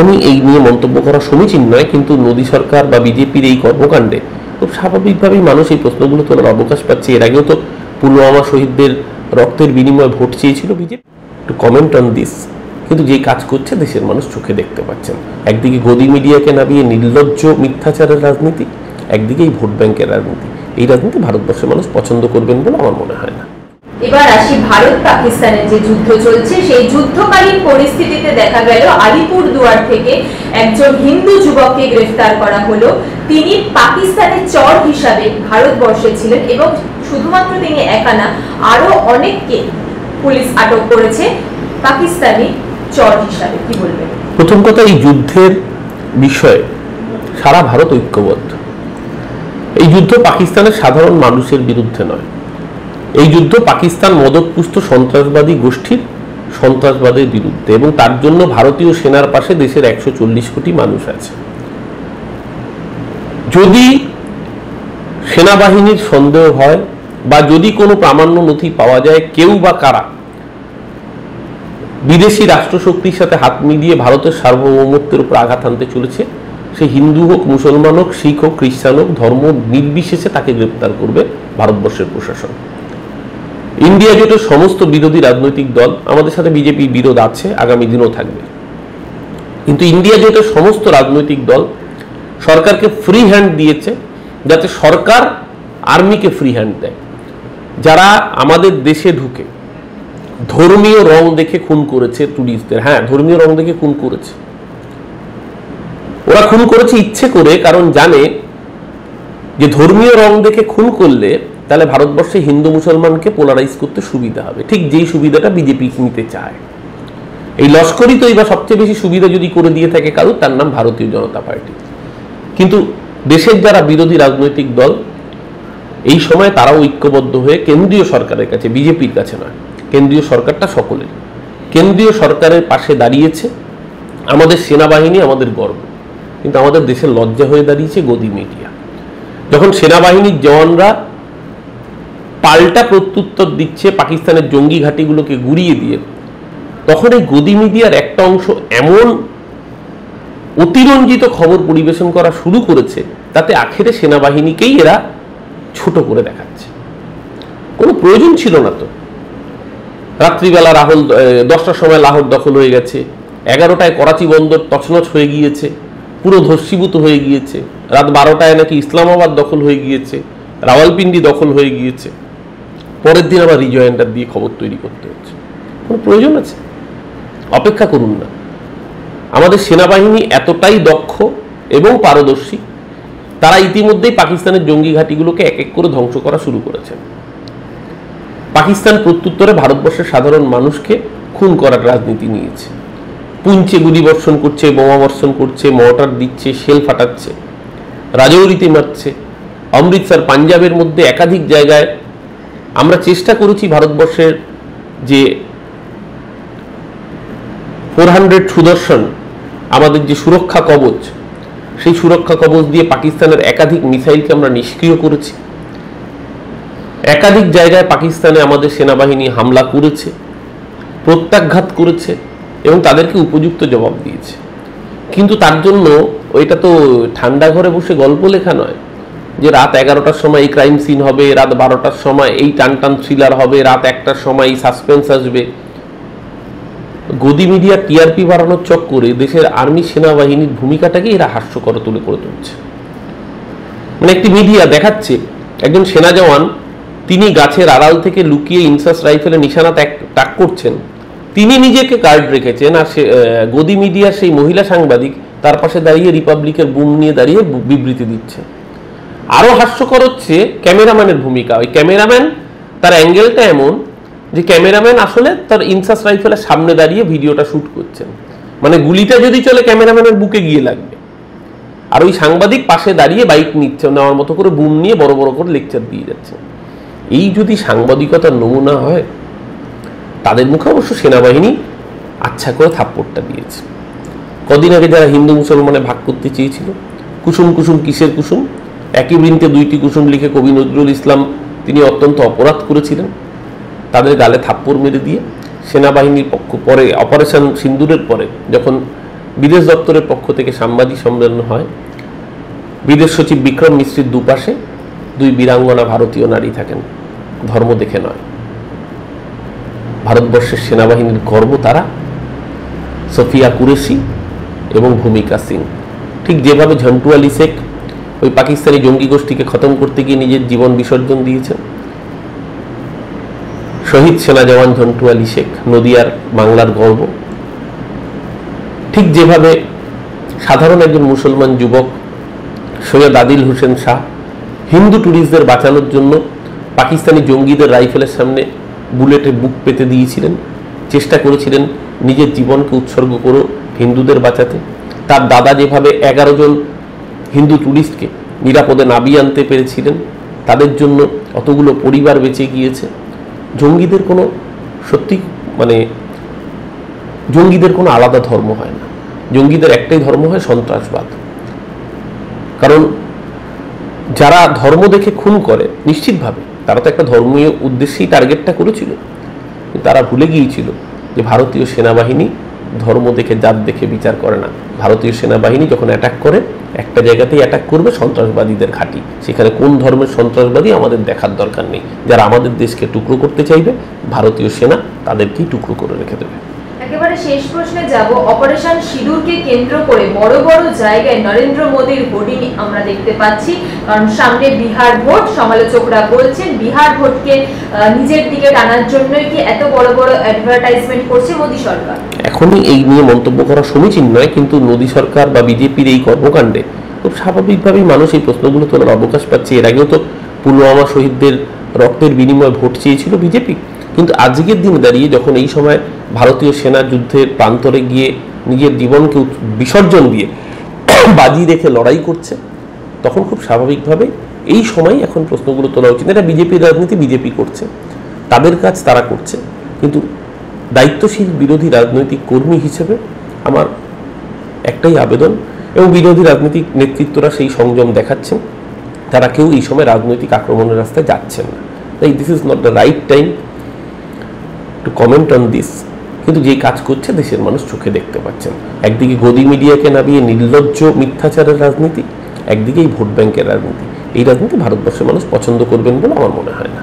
এখনই এই নিয়ে মন্তব্য করা সমীচীন নয়, কিন্তু মোদী সরকার বা বিজেপির এই কর্মকাণ্ডে খুব স্বাভাবিকভাবেই মানুষ এই প্রশ্নগুলো তোলার অবকাশ পাচ্ছে। এর আগেও তো পুলওয়ামা শহীদদের রক্তের বিনিময়ে ভোট চেয়েছিল BJP. Two comment on this, কিন্তু যে কাজ করছে দেশের মানুষ চোখে দেখতে পাচ্ছেন। একদিকে গদি মিডিয়াকে নামিয়ে নির্লজ্জ মিথ্যাচারের রাজনীতি, একদিকে এই ভোট ব্যাংকের রাজনীতি। এই রাজনীতি ভারতবর্ষের মানুষ পছন্দ করবেন বলে আমার মনে হয় না। এবার আসি ভারত পাকিস্তানের যে যুদ্ধ চলছে, সেই যুদ্ধকালীন পরিস্থিতিতে দেখা গেল আলিপুরদুয়ার থেকে একজন হিন্দু যুবককে গ্রেফতার করা হলো। তিনি পাকিস্তানের চর হিসাবে ভারতবর্ষে ছিলেন এবং শুধুমাত্র তিনি একা না, আরো অনেককে পুলিশ আটক করেছে পাকিস্তানি চর হিসাবে। কি বলবেন? প্রথম কথা, এই যুদ্ধের বিষয়ে সারা ভারত ঐক্যবদ্ধ। এই যুদ্ধ পাকিস্তানের সাধারণ মানুষের বিরুদ্ধে নয়, এই যুদ্ধ পাকিস্তান মদতপুষ্ট সন্ত্রাসবাদী গোষ্ঠীর সন্ত্রাসবাদের বিরুদ্ধে, এবং তার জন্য ভারতীয় সেনার পাশে দেশের 140 কোটি মানুষ আছে। যদি সেনাবাহিনীর সন্দেহ হয় বা যদি কোনো প্রামাণ্য নথি পাওয়া যায় কেউ বা কারা বিদেশি রাষ্ট্রশক্তির সাথে হাত মিলিয়ে ভারতের সার্বভৌমত্বের উপর আঘাত আনতে চলেছে, সে হিন্দু হোক, মুসলমান হোক, শিখ হোক, খ্রিস্টান হোক, ধর্ম নির্বিশেষে তাকে গ্রেপ্তার করবে ভারতবর্ষের প্রশাসন। ইন্ডিয়া জোটের সমস্ত বিরোধী রাজনৈতিক দল, আমাদের সাথে বিজেপি বিরোধ আছে, আগামী দিনও থাকবে, কিন্তু ইন্ডিয়া জোটের সমস্ত রাজনৈতিক দল সরকারকে ফ্রি হ্যান্ড দিয়েছে, যাতে সরকার আর্মিকে ফ্রি হ্যান্ড দেয়। যারা আমাদের দেশে ঢুকে ধর্মীয় রং দেখে খুন করেছে টুরিস্টদের, হ্যাঁ ধর্মীয় রং দেখে খুন করেছে, ওরা খুন করেছে ইচ্ছে করে, কারণ জানে যে ধর্মীয় রং দেখে খুন করলে তাহলে ভারতবর্ষে হিন্দু মুসলমানকে পোলারাইজ করতে সুবিধা হবে, ঠিক যেই সুবিধাটা বিজেপি নিতে চায়। এই লস্করই তো এবার সবচেয়ে বেশি সুবিধা যদি করে দিয়ে থাকে কারো, তার নাম ভারতীয় জনতা পার্টি। কিন্তু দেশের যারা বিরোধী রাজনৈতিক দল এই সময় তারাও ঐক্যবদ্ধ হয়ে কেন্দ্রীয় সরকারের কাছে, বিজেপির কাছে নয়, কেন্দ্রীয় সরকারটা সকলের, কেন্দ্রীয় সরকারের পাশে দাঁড়িয়েছে। আমাদের সেনাবাহিনী আমাদের গর্ব, কিন্তু আমাদের দেশের লজ্জা হয়ে দাঁড়িয়েছে গদি মিডিয়া। যখন সেনাবাহিনীর জওয়ানরা পাল্টা প্রত্যুত্তর দিচ্ছে পাকিস্তানের জঙ্গি ঘাঁটিগুলোকে গুড়িয়ে দিয়ে, তখন এই গদি মিডিয়ার একটা অংশ এমন অতিরঞ্জিত খবর পরিবেশন করা শুরু করেছে, তাতে আখেরে সেনাবাহিনীকেই এরা ছোট করে দেখাচ্ছে। কোনো প্রয়োজন ছিল না তো। রাত্রিবেলা 10টার সময় লাহোর দখল হয়ে গেছে, 11টায় করাচি বন্দর তছনছ হয়ে গিয়েছে, পুরো ধর্ষীভূত হয়ে গিয়েছে, রাত 12টায় নাকি ইসলামাবাদ দখল হয়ে গিয়েছে, রাওয়ালপিন্ডি দখল হয়ে গিয়েছে, পরের দিন আবার রিজয়েন্ডার দিয়ে খবর তৈরি করতে হচ্ছে। কোনো প্রয়োজন আছে? অপেক্ষা করুন না। আমাদের সেনাবাহিনী এতটাই দক্ষ এবং পারদর্শী, তারা ইতিমধ্যেই পাকিস্তানের জঙ্গি ঘাঁটিগুলোকে এক এক করে ধ্বংস করা শুরু করেছেন। পাকিস্তান প্রত্যুত্তরে ভারতবর্ষের সাধারণ মানুষকে খুন করার রাজনীতি নিয়েছে। পুঞ্চে গুলি বর্ষণ করছে, বোমা বর্ষণ করছে, মর্টার দিচ্ছে, শেল ফাটাচ্ছে, রাজৌরিতে মারছে, অমৃতসর, পাঞ্জাবের মধ্যে একাধিক জায়গায়। আমরা চেষ্টা করেছি ভারতবর্ষের যে 400 সুদর্শন, আমাদের যে সুরক্ষা কবচ, সেই সুরক্ষা কবচ দিয়ে পাকিস্তানের একাধিক মিসাইলকে আমরা নিষ্ক্রিয় করেছি। একাধিক জায়গায় পাকিস্তানে আমাদের সেনাবাহিনী হামলা করেছে, প্রত্যাঘাত করেছে এবং তাদেরকে উপযুক্ত জবাব দিয়েছে। কিন্তু তার জন্য ওইটা তো ঠান্ডা ঘরে বসে গল্প লেখা নয় যে রাত 11টার সময় এই ক্রাইম সিন হবে, রাত 12টার সময় এই টানটান থ্রিলার হবে, রাত 1টার সময় এই সাসপেন্স আসবে। গদি মিডিয়া টিআরপি বাড়ানোর চক্করে দেশের আর্মি সেনাবাহিনীর ভূমিকাটাকে এরা হাস্যকর তুলে করে তুলছে। মানে একটি মিডিয়া দেখাচ্ছে একজন সেনা জওয়ান, তিনি গাছের আড়াল থেকে লুকিয়ে ইনসাস রাইফেলে নিশানা তাক করছেন, তিনি নিজেকে গার্ড রেখেছেন, আর গদি মিডিয়ার সেই মহিলা সাংবাদিক তার পাশে দাঁড়িয়ে রিপাবলিকের বুম নিয়ে দাঁড়িয়ে বিবৃতি দিচ্ছেন। আরো হাস্যকর হচ্ছে ক্যামেরাম্যানের ভূমিকা। ওই ক্যামেরাম্যান, তার অ্যাঙ্গেলটা এমন যে ক্যামেরাম্যান আসলে তার ইনসাস রাইফেলের সামনে দাঁড়িয়ে ভিডিওটা শুট করছেন, মানে গুলিটা যদি চলে ক্যামেরাম্যানের বুকে গিয়ে লাগবে, আর ওই সাংবাদিক পাশে দাঁড়িয়ে বাইক নিচ্ছে, নেওয়ার মতো করে বুম নিয়ে বড় বড় করে লেকচার দিয়ে যাচ্ছে। এই যদি সাংবাদিকতার নমুনা হয়, তাদের মুখে অবশ্য সেনাবাহিনী আচ্ছা করে থাপ্পড়টা দিয়েছে। কদিন আগে যারা হিন্দু মুসলমানে ভাগ করতে চেয়েছিল, কুসুম কুসুম কিসের কুসুম, একই বৃন্তে দুইটি কুসুম লিখে কবি নজরুল ইসলাম তিনি অত্যন্ত অপরাধ করেছিলেন, তাদের গালে থাপ্পড় মেরে দিয়ে সেনাবাহিনীর পক্ষ পরে অপারেশন সিন্দুরের পরে যখন বিদেশ দপ্তরের পক্ষ থেকে সাংবাদিক সম্মেলন হয়। বিদেশ সচিব বিক্রম মিশ্রির দুপাশে দুই বীরাঙ্গনা ভারতীয় নারী থাকেন, ধর্ম দেখে নয়। ভারতবর্ষের সেনাবাহিনীর গর্ব তারা, সফিয়া কুরেশি এবং ভূমিকা সিং। ঠিক যেভাবে ঝন্টু আলী শেখ ওই পাকিস্তানি জঙ্গি গোষ্ঠীকে খতম করতে গিয়ে নিজের জীবন বিসর্জন দিয়েছেন, শহীদ সেনা জওয়ান ঝন্টু আলী শেখ নদিয়ার বাংলার গর্ব, ঠিক যেভাবে সাধারণ একজন মুসলমান যুবক সৈয়দ আদিল হোসেন শাহ হিন্দু ট্যুরিস্টদের বাঁচানোর জন্য পাকিস্তানি জঙ্গিদের রাইফেলের সামনে বুলেটে বুক পেতে দিয়েছিলেন, চেষ্টা করেছিলেন নিজের জীবনকে উৎসর্গ করে হিন্দুদের বাঁচাতে। তার দাদা যেভাবে 11 জন হিন্দু ট্যুরিস্টকে নিরাপদে নামিয়ে আনতে পেরেছিলেন, তাদের জন্য অতগুলো পরিবার বেঁচে গিয়েছে। জঙ্গিদের কোনো জঙ্গিদের কোনো আলাদা ধর্ম হয় না, জঙ্গিদের একটাই ধর্ম হয় সন্ত্রাসবাদ। কারণ যারা ধর্ম দেখে খুন করে, নিশ্চিতভাবে তারা তো একটা ধর্মীয় উদ্দেশ্যেই টার্গেটটা করেছিল, তারা ভুলে গিয়েছিল যে ভারতীয় সেনাবাহিনী ধর্ম দেখে, জাত দেখে বিচার করে না। ভারতীয় সেনাবাহিনী যখন অ্যাটাক করে, একটা জায়গাতেই অ্যাটাক করবে, সন্ত্রাসবাদীদের ঘাঁটি। সেখানে কোন ধর্মের সন্ত্রাসবাদী আমাদের দেখার দরকার নেই। যারা আমাদের দেশকে টুকরো করতে চাইবে, ভারতীয় সেনা তাদেরকেই টুকরো করে রেখে দেবে। একেবারে শেষ প্রশ্নে যাব। অপারেশন সিঁদুরকে কেন্দ্র করে বড় বড় জায়গায় নরেন্দ্র মোদীর হোর্ডিং আমরা দেখতে পাচ্ছি, কারণ সামনে বিহার ভোট। সমালোচকরা বলছেন বিহার ভোটকে নিজের দিকে টানার জন্যই কি এত বড় বড় অ্যাডভার্টাইজমেন্ট করছে মোদী সরকার? এখনই এই নিয়ে মন্তব্য করা সমীচীন নয়, কিন্তু মোদী সরকার বা বিজেপির এই কর্মকাণ্ডে খুব স্বাভাবিকভাবেই মানুষ এই প্রশ্নগুলো তোলার অবকাশ পাচ্ছে। এর আগেও তো পুলওয়ামা শহীদদের রক্তের বিনিময়ে ভোট চেয়েছিল বিজেপি, কিন্তু আজকের দিনে দাঁড়িয়ে যখন এই সময় ভারতীয় সেনা যুদ্ধের প্রান্তরে গিয়ে নিজের জীবনকে বিসর্জন দিয়ে বাজি রেখে লড়াই করছে, তখন খুব স্বাভাবিকভাবে এই সময় এখন প্রশ্নগুলো তোলা উচিত। এটা বিজেপির রাজনীতি, বিজেপি করছে, তাদের কাজ তারা করছে। কিন্তু দায়িত্বশীল বিরোধী রাজনৈতিক কর্মী হিসেবে আমার একটাই আবেদন, এবং বিরোধী রাজনৈতিক নেতৃত্বরা সেই সংযম দেখাচ্ছেন, তারা কেউ এই সময় রাজনৈতিক আক্রমণের রাস্তায় যাচ্ছেন না। তাই this is not the right time to comment on this. কিন্তু যে কাজ করছে দেশের মানুষ চোখে দেখতে পাচ্ছেন। একদিকে গদি মিডিয়াকে নামিয়ে নির্লজ্জ মিথ্যাচারের রাজনীতি, একদিকে এই ভোট ব্যাংকের রাজনীতি। এই রাজনীতি ভারতবর্ষের মানুষ পছন্দ করবেন বলে আমার মনে হয় না।